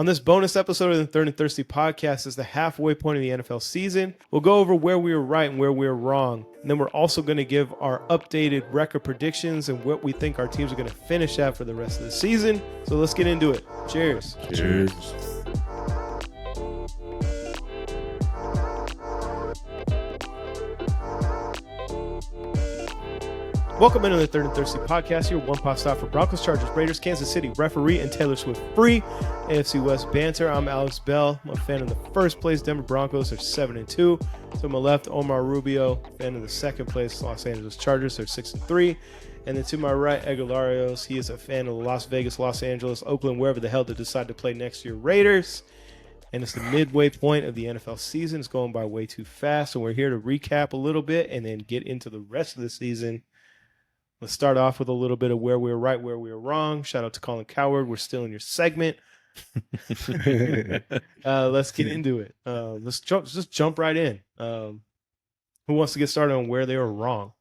On this bonus episode of the Third and Thirsty podcast is the halfway point of the NFL season. We'll go over where we were right and where we were wrong. And then we're also going to give our updated record predictions and what we think our teams are going to finish at for the rest of the season. So let's get into it. Cheers. Cheers. Welcome into the Third and Thirsty podcast, your one-pot stop for Broncos, Chargers, Raiders, Kansas City, referee, and Taylor Swift free AFC West banter. I'm Alex Bell. I'm a fan of the first place Denver Broncos. They're 7-2. To my left, Omar Rubio, fan of the second place Los Angeles Chargers. They're 6-3. And then to my right, Edgar Larios. He is a fan of the Las Vegas, Los Angeles, Oakland, wherever the hell they decide to play next year, Raiders. And it's the midway point of the NFL season. It's going by way too fast. So we're here to recap a little bit and then get into the rest of the season. Let's start off with a little bit of where we were right, where we were wrong. Shout out to Colin Coward. We're still in your segment. Let's get into it. Let's just jump right in. Who wants to get started on where they were wrong?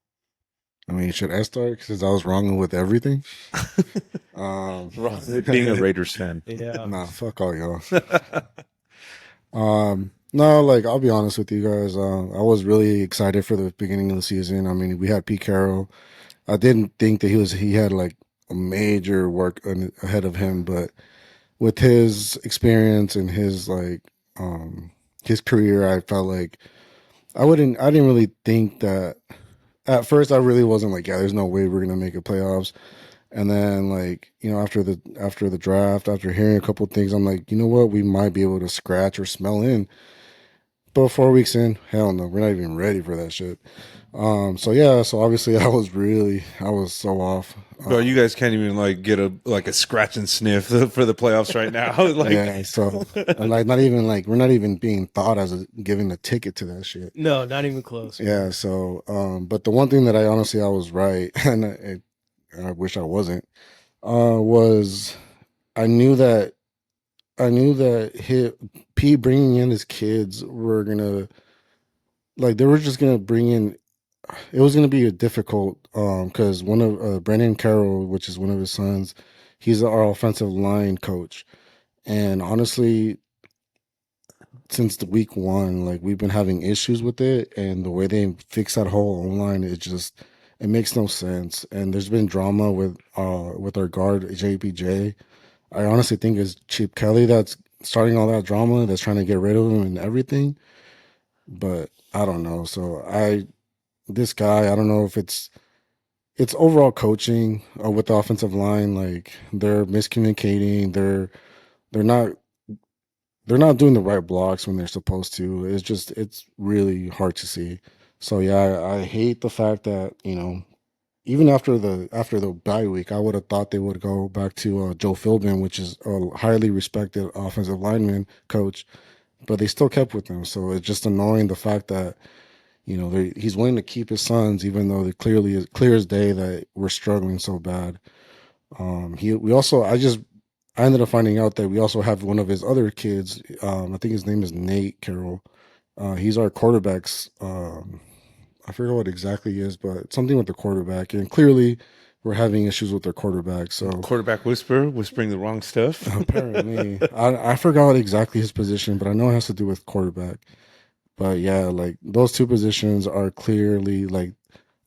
I mean, should I start? Because I was wrong with everything. Being a Raiders fan. Yeah. Nah, fuck all y'all. No, like, I'll be honest with you guys. I was really excited for the beginning of the season. I mean, we had Pete Carroll. I didn't think that he had like a major work ahead of him, but with his experience and his his career, I felt like I didn't really think that at first. I really wasn't like, yeah, there's no way we're gonna make it playoffs. And then, like, you know, after the draft, after hearing a couple of things, I'm like, you know what, we might be able to scratch or smell in. But 4 weeks in, hell no, we're not even ready for that shit. So obviously I was so off. Bro, you guys can't even like get a scratch and sniff for the playoffs right now. Like, yeah, so and like we're not even being thought as giving a ticket to that shit. No, not even close. Yeah, so but the one thing that I was right, and I wish I wasn't, was I knew that P bringing in his kids were gonna, like, they were just gonna bring in. It was going to be a difficult, because one of Brendan Carroll, which is one of his sons, he's our offensive line coach. And honestly, since the week one, like, we've been having issues with it, and the way they fix that whole line, it makes no sense. And there's been drama with our guard JPJ. I honestly think it's Chip Kelly that's starting all that drama, that's trying to get rid of him and everything. But I don't know. So this guy, I don't know if it's overall coaching with the offensive line. Like, they're miscommunicating. They're not doing the right blocks when they're supposed to. It's really hard to see. So yeah, I hate the fact that, you know, even after the bye week, I would have thought they would go back to Joe Philbin, which is a highly respected offensive lineman coach, but they still kept with him. So it's just annoying, the fact that, you know, he's willing to keep his sons, even though it clearly is clear as day that we're struggling so bad. I ended up finding out that we also have one of his other kids. I think his name is Nate Carroll. He's our quarterback's. I forget what exactly he is, but something with the quarterback. And clearly, we're having issues with their quarterback. So quarterback whispering the wrong stuff. Apparently, I forgot exactly his position, but I know it has to do with quarterback. But yeah, like, those two positions are clearly like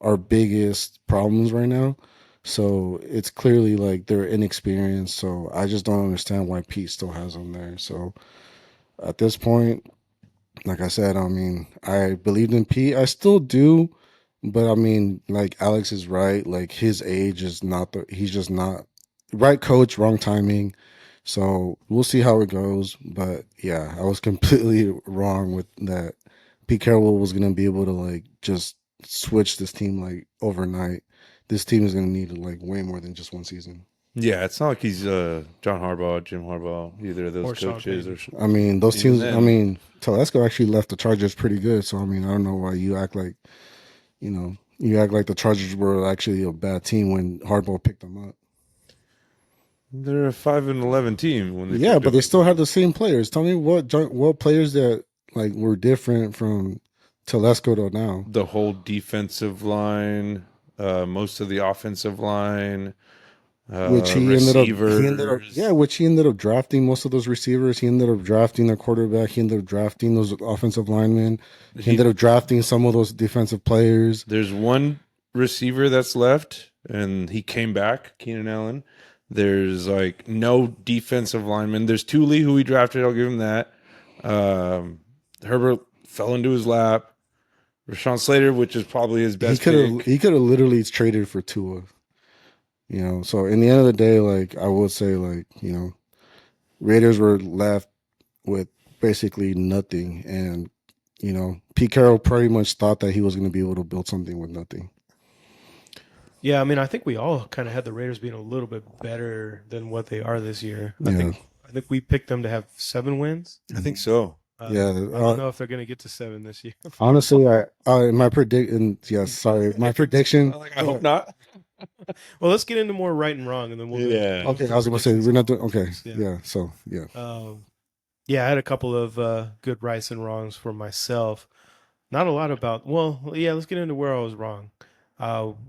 our biggest problems right now. So it's clearly like they're inexperienced. So I just don't understand why Pete still has them there. So at this point, like I said, I mean, I believed in Pete. I still do. But I mean, like, Alex is right. Like, his age is he's just not right coach, wrong timing. So we'll see how it goes. But yeah, I was completely wrong with that. Pete Carroll was going to be able to, like, just switch this team, like, overnight. This team is going to need, like, way more than just one season. Yeah, it's not like he's John Harbaugh, Jim Harbaugh, either of those coaches. I mean, those teams, then. I mean, Telesco actually left the Chargers pretty good. So, I mean, I don't know why you act like, you know, the Chargers were actually a bad team when Harbaugh picked them up. They're a 5-11 team. But they still have the same players. Tell me what players that, like, were different from Telesco to now. The whole defensive line, most of the offensive line, Which he ended up, receivers. which he ended up drafting most of those receivers. He ended up drafting a quarterback. He ended up drafting those offensive linemen. He ended up drafting some of those defensive players. There's one receiver that's left, and he came back, Keenan Allen. There's like no defensive lineman. There's Thule, who he drafted. I'll give him that. Herbert fell into his lap. Rashawn Slater, which is probably his best pick. He could have literally traded for Tua. So in the end of the day, like I would say, like, Raiders were left with basically nothing. And, Pete Carroll pretty much thought that he was going to be able to build something with nothing. Yeah, I mean, I think we all kind of had the Raiders being a little bit better than what they are this year. I think we picked them to have 7 wins. I think so. I don't know if they're going to get to 7 this year. Honestly, my prediction. Yes, sorry, my prediction. I hope not. Well, let's get into more right and wrong, and then we'll. Okay, I was going to say we're not doing. Okay, yeah. So yeah. I had a couple of good rights and wrongs for myself. Not a lot about. Well, yeah. Let's get into where I was wrong.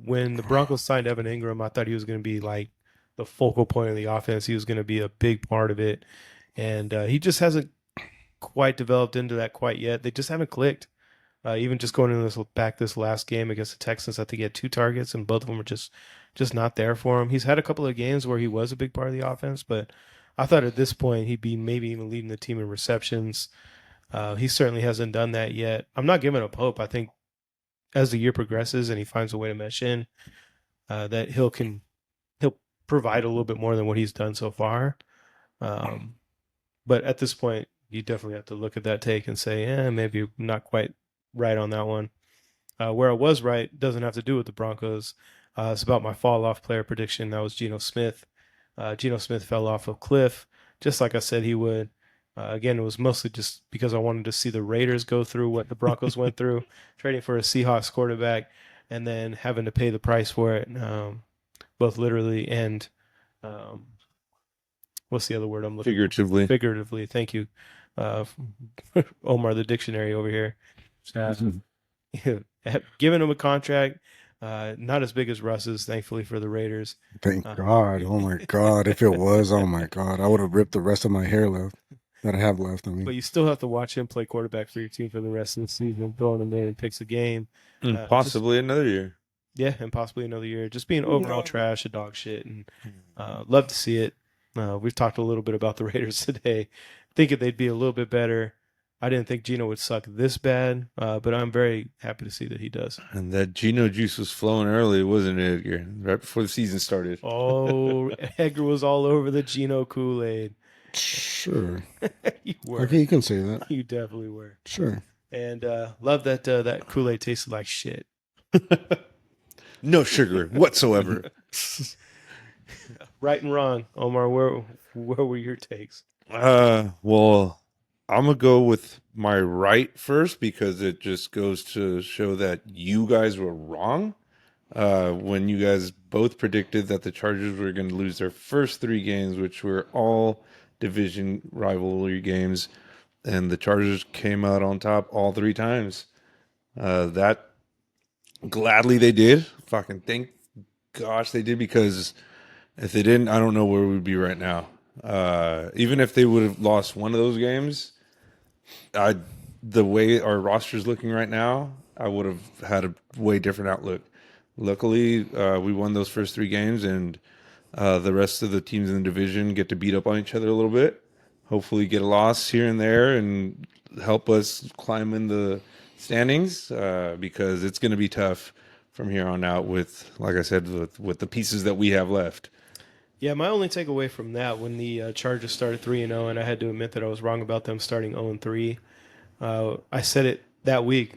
When the Broncos signed Evan Ingram, I thought he was going to be like the focal point of the offense. He was going to be a big part of it, and he just hasn't quite developed into that quite yet. They just haven't clicked. Even just going into this last game against the Texans, I think he had 2 targets, and both of them were just not there for him. He's had a couple of games where he was a big part of the offense, but I thought at this point he'd be maybe even leading the team in receptions. He certainly hasn't done that yet. I'm not giving up hope. I think as the year progresses and he finds a way to mesh in, that he'll provide a little bit more than what he's done so far. But at this point, you definitely have to look at that take and say, maybe not quite right on that one. Where I was right doesn't have to do with the Broncos. It's about my fall-off player prediction. That was Geno Smith. Geno Smith fell off a cliff, just like I said he would. Again, it was mostly just because I wanted to see the Raiders go through what the Broncos went through, trading for a Seahawks quarterback and then having to pay the price for it, both literally and what's the other word I'm looking for? Figuratively. Thank you, Omar, the dictionary over here. Giving him a contract, not as big as Russ's, thankfully for the Raiders. Thank God. Oh my God. If it was, oh my God, I would have ripped the rest of my hair left that I have left. I mean, but you still have to watch him play quarterback for your team for the rest of the season, throwing him in and picks a game. And possibly another year. Yeah, and possibly another year. Just being overall trash, a dog shit, and love to see it. We've talked a little bit about the Raiders today, thinking they'd be a little bit better. I didn't think Geno would suck this bad, but I'm very happy to see that he does. And that Geno juice was flowing early, wasn't it, Edgar? Right before the season started. Oh, Edgar was all over the Geno Kool-Aid. Sure. You were. Okay, you can say that. You definitely were. Sure. And love that that Kool-Aid tasted like shit. No sugar whatsoever. Right and wrong. Omar, where were your takes? Well, I'm going to go with my right first because it just goes to show that you guys were wrong. When you guys both predicted that the Chargers were going to lose their first 3 games, which were all division rivalry games, and the Chargers came out on top all 3 times. That gladly they did. Fucking thank gosh they did, because if they didn't, I don't know where we'd be right now. Even if they would have lost one of those games, the way our roster is looking right now, I would have had a way different outlook. Luckily, we won those first 3 games, and the rest of the teams in the division get to beat up on each other a little bit. Hopefully get a loss here and there and help us climb in the standings, because it's going to be tough from here on out with, like I said, with the pieces that we have left. Yeah, my only takeaway from that, when the Chargers started 3-0, and I had to admit that I was wrong about them starting 0-3, I said it that week.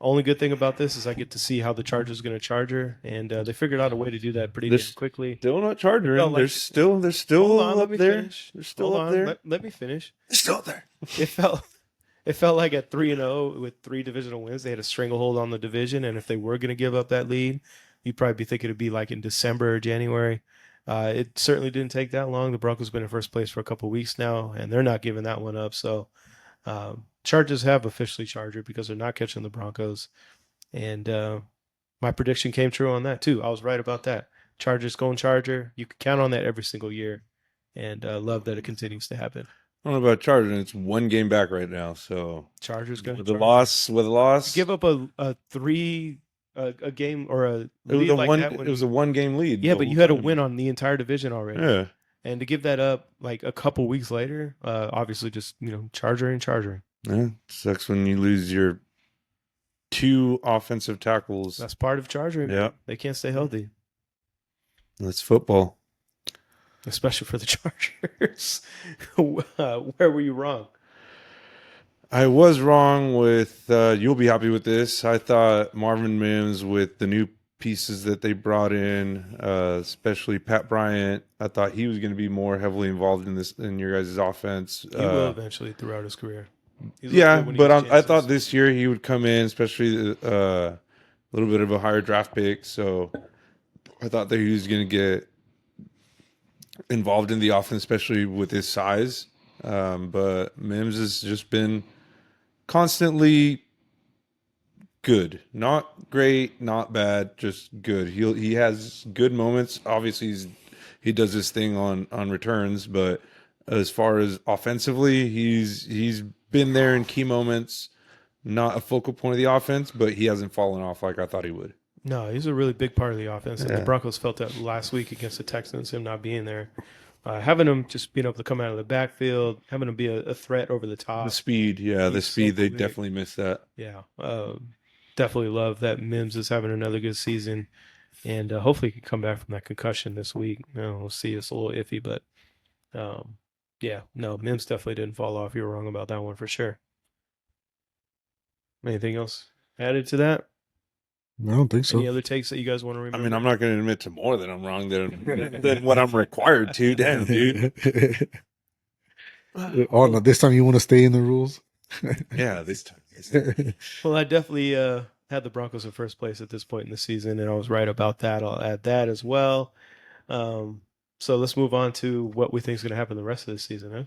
Only good thing about this is I get to see how the Chargers are going to charger, and they figured out a way to do that pretty damn quickly. Still not charging. No, like, they're still up there. Finish. They're still up there. Let me finish. They're still up there. It felt like at 3-0 with 3 divisional wins, they had a stranglehold on the division, and if they were going to give up that lead, you'd probably be thinking it'd be like in December or January. It certainly didn't take that long. The Broncos have been in first place for a couple of weeks now, and they're not giving that one up. So Chargers have officially charged because they're not catching the Broncos. And my prediction came true on that, too. I was right about that. Chargers going Charger. You can count on that every single year, and love that it continues to happen. I don't know about Chargers. It's one game back right now, so Chargers going with the loss, give up a game or a it was lead a like one. that. It was a one-game lead. Yeah, the but whole you had a time. win on the entire division already. Yeah, And to give that up like a couple weeks later, obviously just charging. yeah. Sucks when you lose your 2 offensive tackles. That's part of charging. Yeah, They can't stay healthy, that's football. especially for the Chargers. Where were you wrong? I was wrong with. You'll be happy with this. I thought Marvin Mims with the new pieces that they brought in, especially Pat Bryant. I thought he was going to be more heavily involved in your guys' offense. He will eventually throughout his career. Yeah, but I thought this year he would come in, especially a little bit of a higher draft pick. So I thought that he was going to get involved in the offense, especially with his size. But Mims has just been constantly good, not great, not bad, just good. He has good moments. Obviously, he does his thing on returns, but as far as offensively, he's been there in key moments. Not a focal point of the offense, but he hasn't fallen off like I thought he would. No, he's a really big part of the offense. And Yeah. the Broncos felt that last week against the Texans, him not being there. Having him just being able to come out of the backfield, having him be a threat over the top. The speed, yeah, the He's speed. so They quick. definitely missed that. Yeah, definitely love that Mims is having another good season, and hopefully he can come back from that concussion this week. We'll see. It's a little iffy, but yeah, no, Mims definitely didn't fall off. You were wrong about that one for sure. Anything else added to that? I don't think so. Any other takes that you guys want to I remember? mean, I'm not going to admit to more than I'm wrong than what I'm required to. Damn, dude. Oh no, this time you want to stay in the rules? Yeah, this time. Well, I definitely had the Broncos in first place at this point in the season, and I was right about that. I'll add that as well. So let's move on to what we think is going to happen the rest of the season, huh?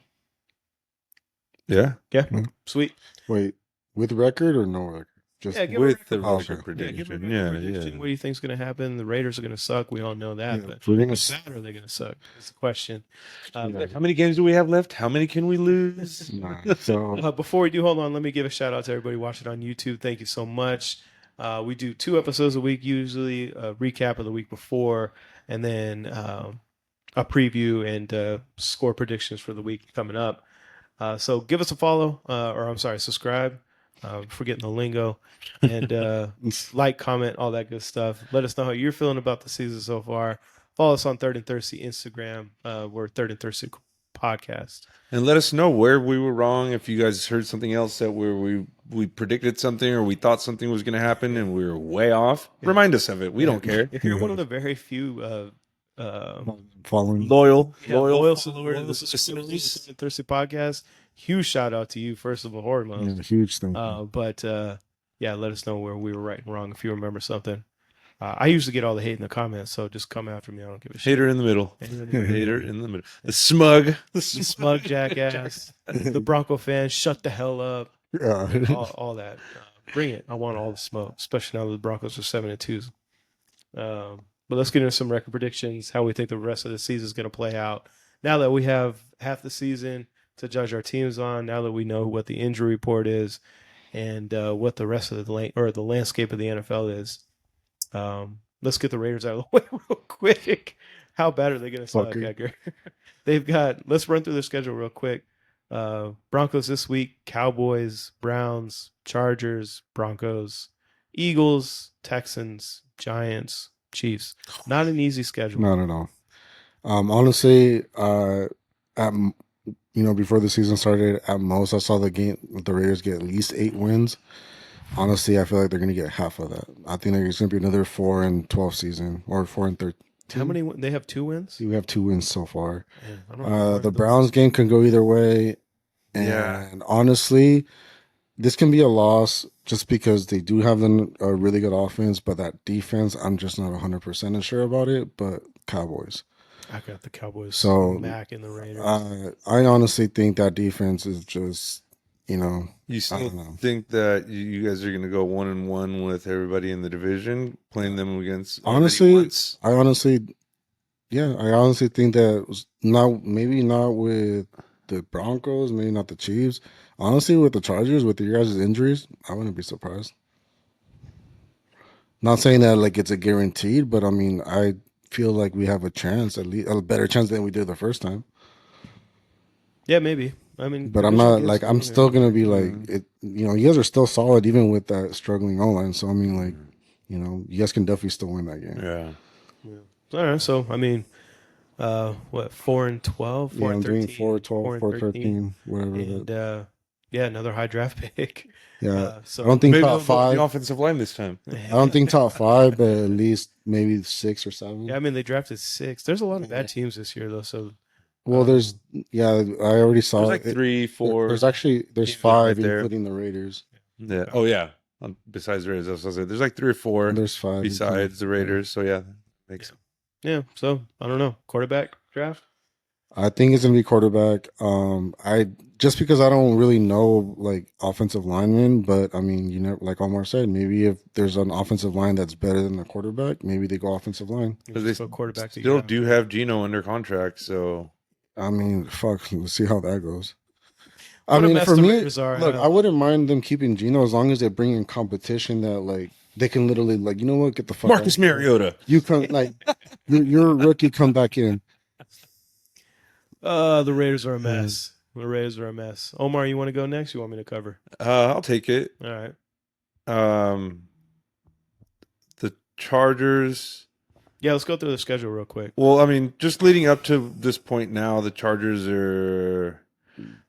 Yeah, Yeah, Mhm. sweet. Wait, with record or no record? Just Yeah, give with a the Oh, record okay. prediction. Yeah, Yeah, prediction. What do you think is going to happen? The Raiders are going to suck. We all know that. yeah, But we're gonna how s- bad are they going to suck? That's the question. Yeah. How many games do we have left? How many can we lose? nah, so Before we do, hold on. Let me give a shout out to everybody watching on YouTube. Thank you so much. We do 2 episodes a week, usually a recap of the week before, and then a preview and score predictions for the week coming up. So give us a follow, or I'm sorry, subscribe. Forgetting the lingo, and like, comment, all that good stuff. Let us know how you're feeling about the season so far. Follow us on Third and Thirsty Instagram. We're Third and Thirsty Podcast. And let us know where we were wrong. If you guys heard something else that we predicted something or we thought something was going to happen and we were way off, remind us of it. We don't care. If you're one of the very few following. Loyal loyal followers. listeners to Thirsty Podcast, huge shout out to you first of all, Hormones. Yeah, huge thing. But yeah, let us know where we were right and wrong if you remember something. I usually get all the hate in the comments, so just come after me. I don't give a shit. Hater in the middle. Hater. Hater in the middle. The smug. The smug jackass, the Bronco fans, shut the hell up. Yeah. All that. Bring it. I want all the smoke, especially now that the Broncos are 7-2. But let's get into some record predictions, how we think the rest of the season is going to play out. Now that we have half the season to judge our teams on, now that we know what the injury report is and what the rest of the landscape of the NFL is, let's get the Raiders out of the way real quick. How bad are they going to suck, Fucker. Edgar? They've got, let's run through their schedule real quick. Broncos this week, Cowboys, Browns, Chargers, Broncos, Eagles, Texans, Giants, Chiefs. Not an easy schedule. Not at all. Honestly, before the season started, at most I saw the Raiders get at least 8 wins. Honestly, I feel like they're gonna get half of that. I think there's gonna be another 4-12 season or 4-13. How many? They have 2 wins. We have 2 wins so far. Man, I don't know. The Browns game can go either way, and Yeah. honestly, this can be a loss just because they do have a really good offense, but that defense, I'm just not 100% sure about it. But Cowboys. I got the Cowboys So, back in the Raiders. I honestly think that defense is just You know, You I still don't know. think that you guys are going to go 1-1 with everybody in the division, playing them against already Honestly, once? I honestly, yeah, I honestly think that was not maybe not with the Broncos, maybe not the Chiefs. Honestly, with the Chargers, with your guys' injuries, I wouldn't be surprised. Not saying that like it's a guaranteed, but I mean, I feel like we have a chance, at least a better chance than we did the first time. Yeah, maybe. I mean, But I'm division not games like can be I'm in there. still gonna be like Mm, it. You know, you guys are still solid even with that struggling O line. So I mean, like, you know, you guys can definitely still win that game. yeah. Yeah. All right. So I mean, what 4-12, Yeah, four and I'm doing 13, 4, 12, 4 and 4, 13, 13, whatever that. and yeah, another high draft pick. Yeah, I don't So think Maybe top they'll go with the five. offensive line this time. I don't think top five, but at least maybe 6 or yeah, 7. I mean they drafted 6. There's a lot of Yeah. bad teams this year though. So Well, there's yeah, I already There's saw like it. three, There's four actually there's teams that are right 5, there. including the Raiders. Yeah. okay. Oh, yeah. Besides the Raiders, I was gonna say, there's like 3 or 4 There's 5, including besides the yeah. Raiders. So, yeah, makes sense. Yeah. So I don't know quarterback draft. I think it's gonna be quarterback. I just because I don't really know like offensive linemen, but I mean, you know, like Omar said, maybe if there's an offensive line that's better than the quarterback, maybe they go offensive line. You Because just they go quarterback to still get out. do have Geno under contract. So, I mean, fuck, let's see how that goes. I What a mean, mess for the me, Raiders are. look, Huh? I wouldn't mind them keeping Gino as long as they bring in competition that like they can literally like, you know what, get the fuck Marcus out. Mariota. You come like you're a rookie, come back in. The Raiders are a Uh, mess. The Raiders are a mess. Omar, you want to go next? You want me to cover? I'll take it. All right. Um, the Chargers. Yeah, let's go through the schedule real quick. Well, I mean, just leading up to this point now, the Chargers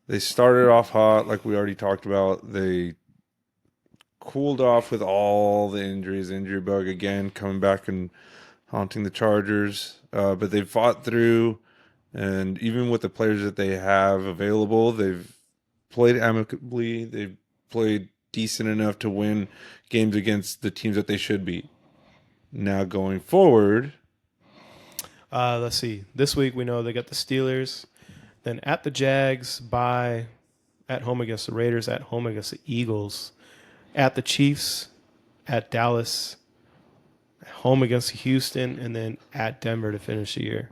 they started off hot, like we already talked about. They cooled off with all the injuries, injury bug again coming back and haunting the Chargers. But they fought through, and even with the players that they have available, they've played amicably. They've played decent enough to win games against the teams that they should beat. Now going forward, Let's see. This week we know they got the Steelers, then at the Jags, at home against the Raiders, at home against the Eagles, at the Chiefs, at Dallas, at home against Houston, and then at Denver to finish the year.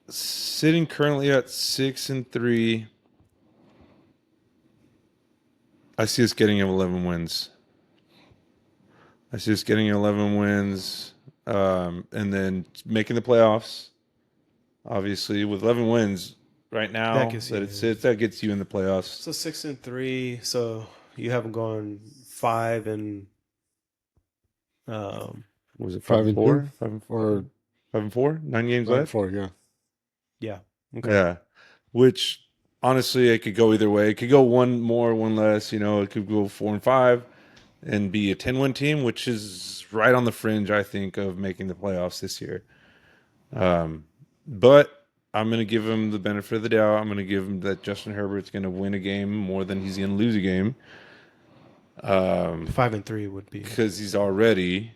sitting currently at 6-3, I see us getting 11 wins. I see us getting 11 wins, and then making the playoffs. Obviously, with 11 wins right now, That gets you that it in. sits, that gets you in the playoffs. So 6-3. So you haven't gone 5 and Was it 5 and 5-4? 2 or 5-4? 9 games 5 and left. 4, yeah. yeah. Okay. Yeah, which honestly, it could go either way. It could go one more, one less. You know, it could go 4-5 and be a 10-win team, which is right on the fringe, I think, of making the playoffs this year. But I'm going to give him the benefit of the doubt. I'm going to give him that Justin Herbert's going to win a game more than he's going to lose a game. 5-3 would be. Because he's already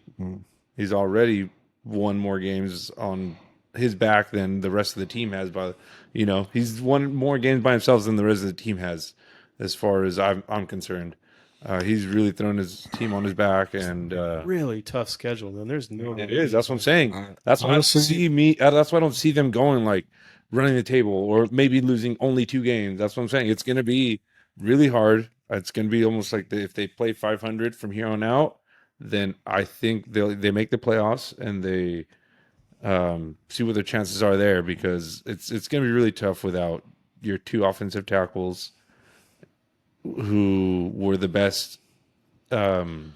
won more games on his back than the rest of the team has. He's won more games by himself than the rest of the team has, as far as I'm concerned. He's really thrown his team on his back, and Really tough schedule. Then there's no. it is. That's what I'm saying. That's why honestly- That's why I don't see them going like running the table or maybe losing only 2 games. That's what I'm saying. It's going to be really hard. It's going to be almost like if they play 500 from here on out, then I think they make the playoffs and they see what their chances are there, because it's going to be really tough without your 2 offensive tackles who were the best linemen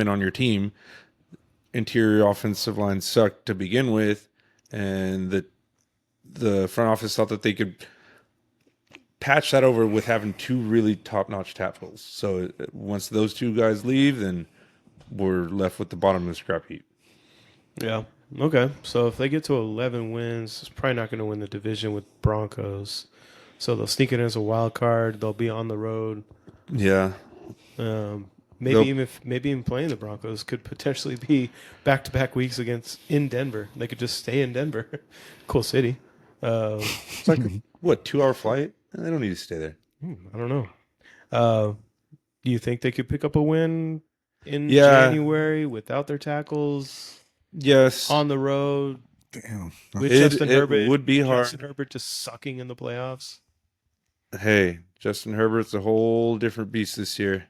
on your team. Interior offensive line sucked to begin with, and the front office thought that they could patch that over with having 2 really top-notch tackles. So once those 2 guys leave, then we're left with the bottom of the scrap heap. Yeah. Okay. So if they get to 11 wins, it's probably not going to win the division with Broncos. So they'll sneak it in as a wild card. They'll be on the road. Yeah. Maybe even playing the Broncos could potentially be back-to-back weeks in Denver. They could just stay in Denver. Cool city. It's like a 2-hour flight? They don't need to stay there. I don't know. Do you think they could pick up a win in Yeah. January without their tackles Yes. on the road Damn. with It Justin Herbert? would be hard. Justin Herbert just sucking in the playoffs. Hey, Justin Herbert's a whole different beast this year.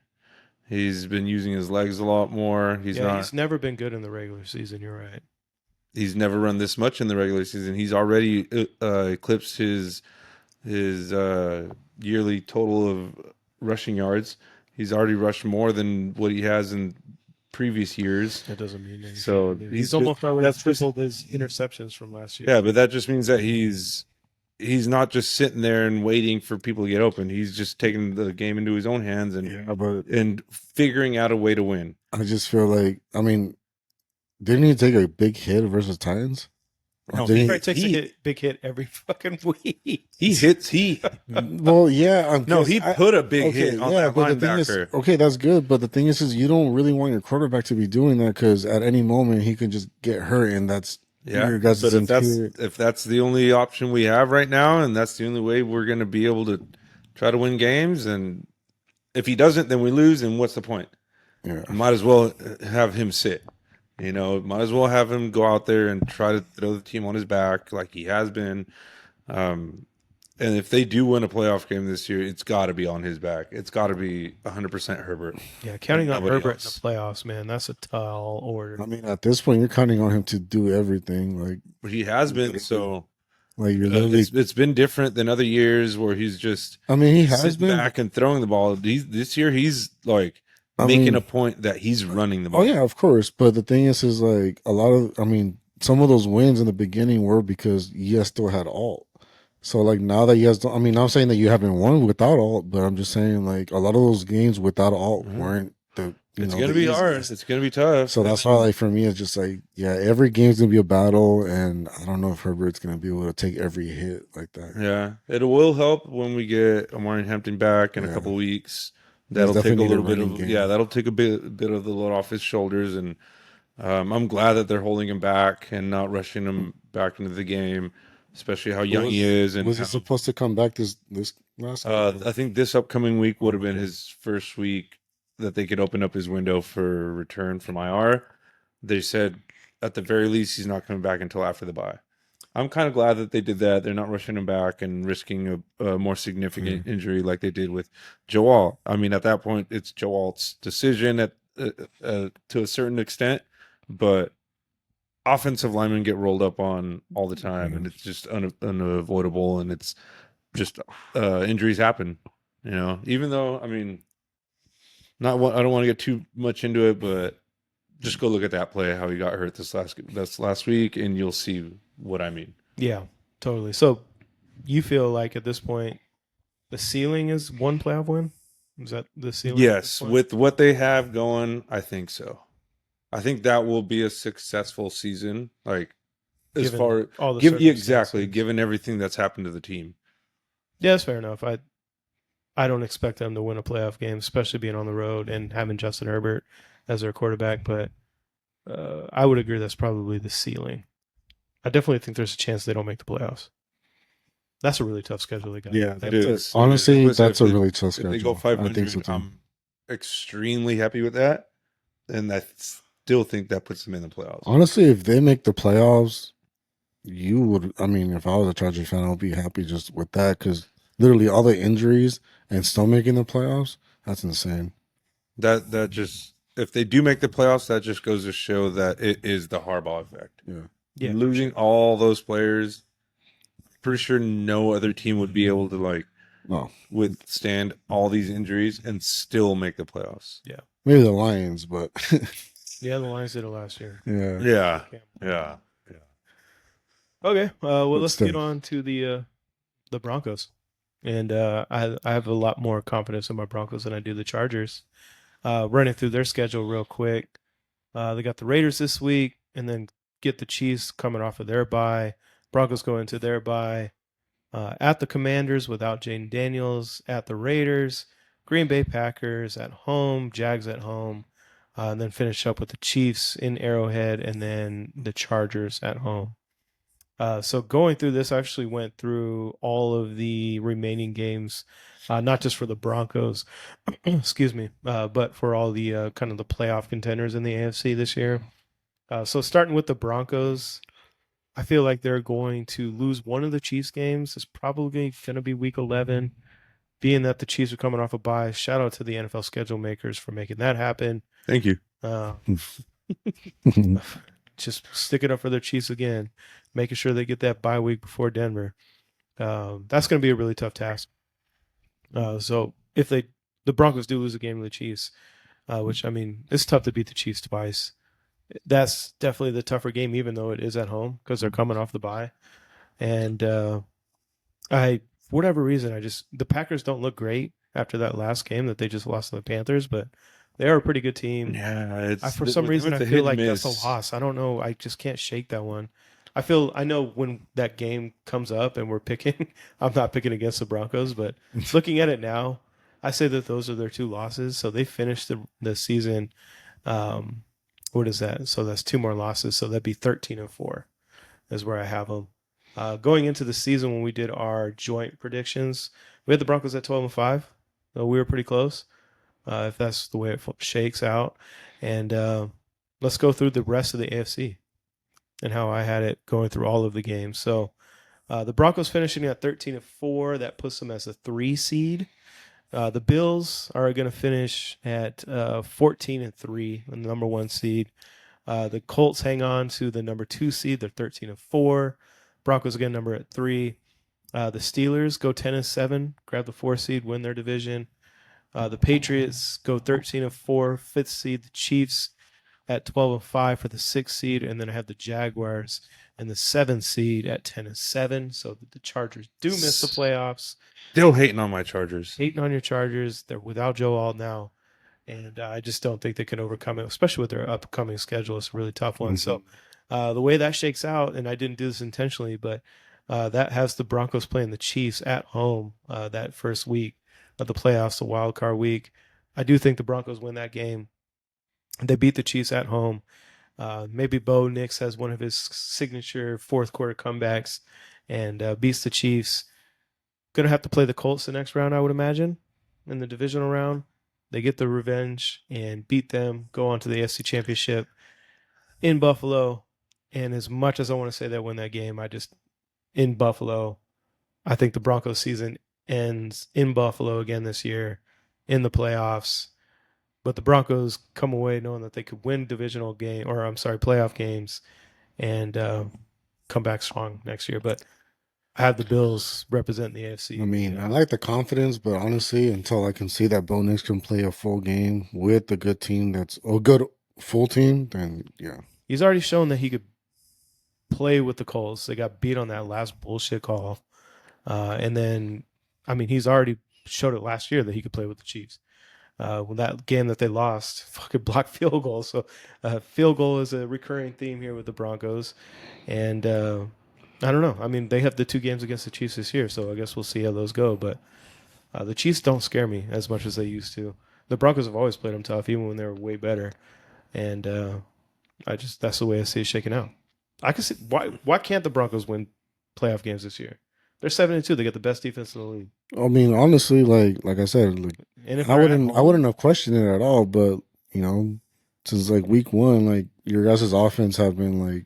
He's been using his legs a lot more. He's never been good in the regular season. You're right. He's never run this much in the regular season. He's already eclipsed his yearly total of rushing yards. He's already rushed more than what he has in previous years. That doesn't mean anything. So he's almost already tripled his interceptions from last year. Yeah, but that just means that he's not just sitting there and waiting for people to get open. He's just taking the game into his own hands and figuring out a way to win. I just feel like, I mean, didn't he take a big hit versus Titans? No, he takes a big hit every fucking week. Well, yeah. He put a big hit on that linebacker. Okay, that's good. But the thing is you don't really want your quarterback to be doing that because at any moment he can just get hurt, and that's but if that's the only option we have right now, and that's the only way we're going to be able to try to win games, and if he doesn't, then we lose. And what's the point? Yeah, might as well have him sit. Might as well have him go out there and try to throw the team on his back like he has been. And if they do win a playoff game this year, it's got to be on his back. It's got to be 100% Herbert. Yeah, counting on Herbert in the playoffs, man, that's a tall order. I mean, at this point, you're counting on him to do everything. Like he has been. So, like you're literally, it's been different than other years where he's just. I mean, he has been back and throwing the ball. This year, he's like. Making a point that he's running the ball. Oh yeah, of course. But the thing is like some of those wins in the beginning were because you still had alt. So like now that you guys don't, I mean, I'm saying that you haven't won without alt, but I'm just saying like a lot of those games without alt weren't the. It's gonna be hard. It's gonna be tough. So that's why, like for me, it's just like every game's gonna be a battle, and I don't know if Herbert's gonna be able to take every hit like that. Yeah, it will help when we get Amari Hampton back in a couple weeks. That'll take a little bit of that'll take a bit of the load off his shoulders, and I'm glad that they're holding him back and not rushing him back into the game, especially how young he is. And was he supposed to come back this last? I think this upcoming week would have been his first week that they could open up his window for return from IR. They said at the very least he's not coming back until after the bye. I'm kind of glad that they did that. They're not rushing him back and risking a more significant injury like they did with Joe Alt. I mean, at that point, it's Joe Alt's decision to a certain extent, but offensive linemen get rolled up on all the time, and it's just unavoidable, and it's just injuries happen. Even though, I mean, I don't want to get too much into it, but just go look at that play, how he got hurt this last week, and you'll see what I mean. Yeah, totally. So you feel like at this point the ceiling is one playoff win? Is that the ceiling? Yes, with what they have going, I think so. I think that will be a successful season. Like given as far all the exactly given everything that's happened to the team. Yeah, that's fair enough. I don't expect them to win a playoff game, especially being on the road and having Justin Herbert as their quarterback. But I would agree that's probably the ceiling. I definitely think there's a chance they don't make the playoffs. That's a really tough schedule they got. Yeah, it is. Honestly, that's a really tough schedule. If they go 500, I think so I'm extremely happy with that, and I still think that puts them in the playoffs. Honestly, if they make the playoffs, you would. I mean, if I was a Chargers fan, I would be happy just with that because literally all the injuries and still making the playoffs, that's insane. That just if they do make the playoffs, that just goes to show that it is the Harbaugh effect. Yeah, losing all those players, pretty sure no other team would be able to withstand all these injuries and still make the playoffs. Yeah, maybe the Lions, but yeah, the Lions did it last year. Yeah. Okay, well, let's get on to the Broncos, and I have a lot more confidence in my Broncos than I do the Chargers. Running through their schedule real quick, they got the Raiders this week, and then get the Chiefs coming off of their bye. Broncos go into their bye at the Commanders without Jaden Daniels, at the Raiders, Green Bay Packers at home, Jags at home, and then finish up with the Chiefs in Arrowhead, and then the Chargers at home. So going through this, I actually went through all of the remaining games, not just for the Broncos, excuse me, but for all the kind of the playoff contenders in the AFC this year. So starting with the Broncos, I feel like they're going to lose one of the Chiefs games. It's probably going to be Week 11, being that the Chiefs are coming off a bye. Shout out to the NFL schedule makers for making that happen. Thank you. Just stick it up for their Chiefs again, making sure they get that bye week before Denver. That's going to be a really tough task. So if the Broncos do lose a game to the Chiefs, which I mean, it's tough to beat the Chiefs twice. That's definitely the tougher game, even though it is at home because they're coming off the bye. And for whatever reason, the Packers don't look great after that last game that they just lost to the Panthers, but they are a pretty good team. Yeah, For some reason, I feel like that's a loss. I don't know. I just can't shake that one. I know when that game comes up and we're picking, I'm not picking against the Broncos, but looking at it now, I say that those are their two losses. So they finished the season. What is that? So that's two more losses. So that'd be 13-4 is where I have them. Going into the season when we did our joint predictions, we had the Broncos at 12-5. So we were pretty close. If that's the way it shakes out. And let's go through the rest of the AFC and how I had it going through all of the games. So the Broncos finishing at 13-4. That puts them as a 3 seed. The Bills are going to finish at 14-3, the number 1 seed. The Colts hang on to the number 2 seed. They're 13-4. Broncos again number at 3. The Steelers go 10-7, grab the 4 seed, win their division. The Patriots go 13-4, 5th seed. The Chiefs at 12-5 for the 6th seed, and then I have the Jaguars and the 7th seed at 10-7. So the Chargers do miss the playoffs. Still hating on my Chargers. Hating on your Chargers. They're without Joe Alt now, and I just don't think they can overcome it, especially with their upcoming schedule. It's a really tough one. Mm-hmm. So the way that shakes out, and I didn't do this intentionally, but that has the Broncos playing the Chiefs at home that first week of the playoffs, the wild card week. I do think the Broncos win that game. They beat the Chiefs at home. Maybe Bo Nix has one of his signature fourth quarter comebacks and beats the Chiefs. Going to have to play the Colts the next round, I would imagine, in the divisional round. They get the revenge and beat them, go on to the AFC Championship in Buffalo. And as much as I want to say they win that game, in Buffalo, I think the Broncos season ends in Buffalo again this year in the playoffs. But the Broncos come away knowing that they could win playoff games and come back strong next year. But I have the Bills represent the AFC. I mean, I like the confidence, but honestly, until I can see that Bo Nix can play a full game with a good team that's a good full team, then yeah. He's already shown that he could play with the Colts. They got beat on that last bullshit call. And then, I mean, he's already showed it last year that he could play with the Chiefs. When that game that they lost, fucking blocked field goal. So field goal is a recurring theme here with the Broncos. And I don't know. I mean, they have the 2 games against the Chiefs this year, so I guess we'll see how those go. But the Chiefs don't scare me as much as they used to. The Broncos have always played them tough, even when they were way better. And that's the way I see it shaking out. I can see why can't the Broncos win playoff games this year? They're 7-2. They got the best defense in the league. I mean, honestly, like I said, I wouldn't have questioned it at all. But since like week 1, your guys' offense have been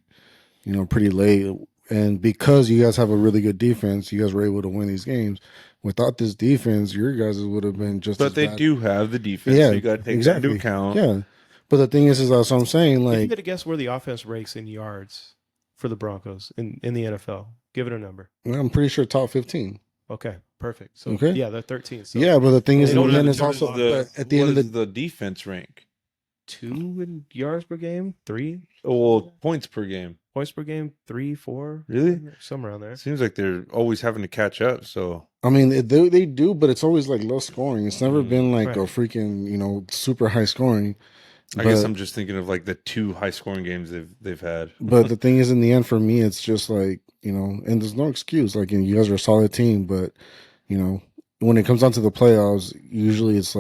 pretty late, and because you guys have a really good defense, you guys were able to win these games. Without this defense, your guys would have been just. But as they bad. do have the defense. Yeah, so you got to take that into account. Yeah, but the thing is that's what I'm saying. If you had to guess where the offense ranks in yards for the Broncos in the NFL, give it a number. I'm pretty sure top 15. Okay, perfect. So okay. Yeah, they're 13. So yeah, but the thing is, in the end, it's also at the end of the defense rank. 2 in yards per game, 3. Well, points per game. Points per game, 3, 4. Really? Somewhere around there. Seems like they're always having to catch up. So I mean, they do, but it's always low scoring. It's never been right. a freaking super high scoring. I guess I'm just thinking of the 2 high scoring games they've had. But the thing is, in the end, for me, it's just and there's no excuse. You guys are a solid team, but when it comes down to the playoffs, usually it's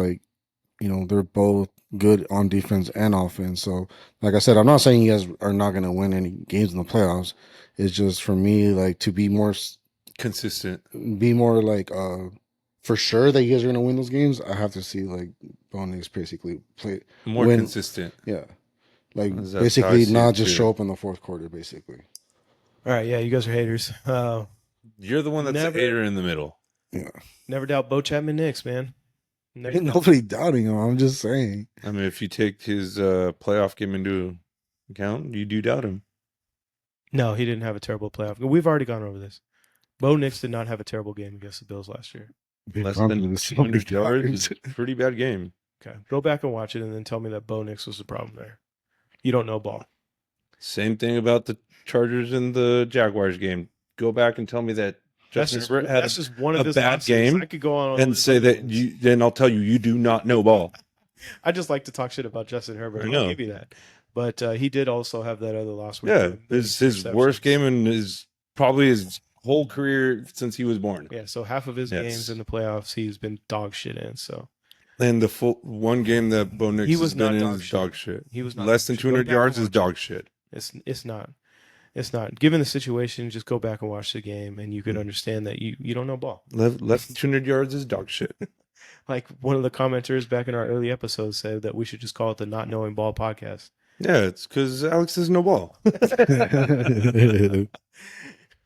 they're both good on defense and offense. So, like I said, I'm not saying you guys are not going to win any games in the playoffs. It's just for me, like, to be more consistent, like for sure that you guys are going to win those games. I have to see like Bo Nix basically more consistent. Yeah, like That's basically not just too. show up in the fourth quarter, basically. All right, yeah, you guys are haters. You're the one that's a hater in the middle. Yeah, never doubt Bo Chapman Nix, man. Ain't nobody doubting him. I'm just saying. I mean, if you take his playoff game into account, you do doubt him. No, he didn't have a terrible playoff. We've already gone over this. Bo Nix did not have a terrible game against the Bills last year. Less than 200 yards. Pretty bad game. Okay, go back and watch it, and then tell me that Bo Nix was the problem there. You don't know ball. Same thing about the Chargers and the Jaguars game. Go back and tell me that Justin Herbert had just one of his bad game. I could go on and say that then I'll tell you do not know ball. I just like to talk shit about Justin Herbert. I know. I'll give you that. But he did also have that other loss. Yeah, his worst game in probably his whole career since he was born. Yeah, so half of his games in the playoffs he's been dog shit in. So, and the full one game that Bo Nix has been in is dog shit. He was not less than 200 yards is dog shit. It's not. It's not. Given the situation, just go back and watch the game, and you could understand that you don't know ball. Less than 200 yards is dog shit. Like one of the commenters back in our early episodes said that we should just call it the Not Knowing Ball podcast. Yeah, it's because Alex doesn't know ball.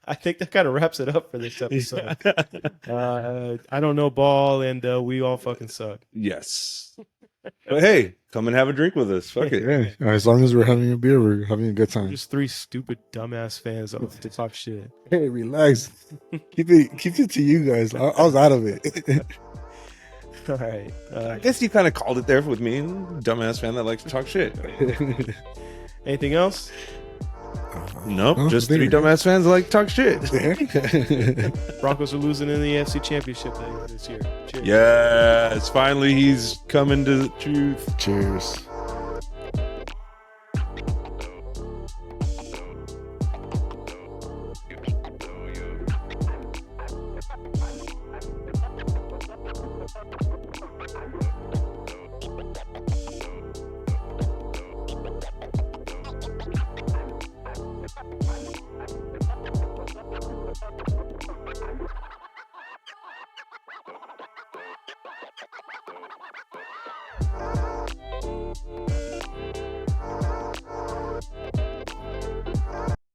I think that kind of wraps it up for this episode. I don't know ball, and we all fucking suck. Yes. But hey, come and have a drink with us. Fuck it. Yeah, as long as we're having a beer, we're having a good time. We're just three stupid dumbass fans to talk shit. Hey, relax. keep it to you guys. I was out of it. All right. I guess you kind of called it there with me, dumbass fan that likes to talk shit. Anything else? Nope, just three dumbass fans that like to talk shit. Broncos are losing in the AFC Championship this year. Cheers. Yes, finally he's coming to the truth. Cheers.